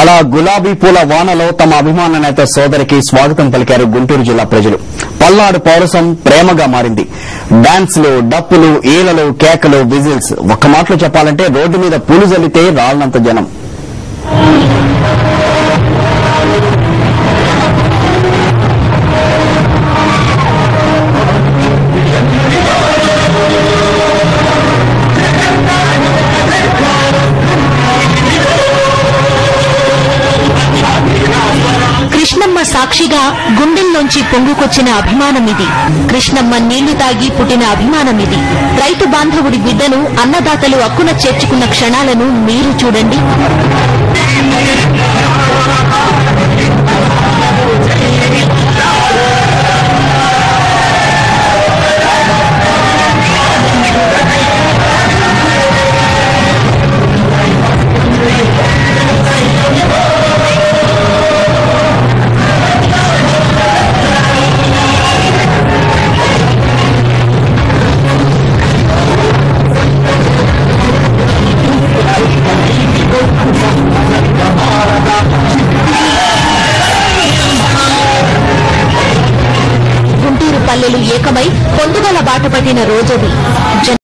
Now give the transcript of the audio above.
అలా గులాబీ పూల వానలో తమ అభిమాన నేత సోదరికి స్వాగతం పలికారు గుంటూరు జిల్లా ప్రజలు. పల్నాడు పౌరసం ప్రేమగా మారింది. డాన్స్లు, డప్పులు, ఈలలు, కేకలు, విజిల్స్. ఒక్క మాటలో చెప్పాలంటే రోడ్డు మీద పూలు జల్లితే రాలనంత జనం. కృష్ణమ్మ సాక్షిగా గుండెల్లోంచి పొంగుకొచ్చిన అభిమానమిది. కృష్ణమ్మ నీళ్లు తాగి పుట్టిన అభిమానమిది. రైతు బాంధవుడి బిడ్డను అన్నదాతలు అక్కున చేర్చుకున్న క్షణాలను మీరు చూడండి. గుంటూరు పల్లెలు ఏకమై పొందుగల బాట పట్టిన రోజది.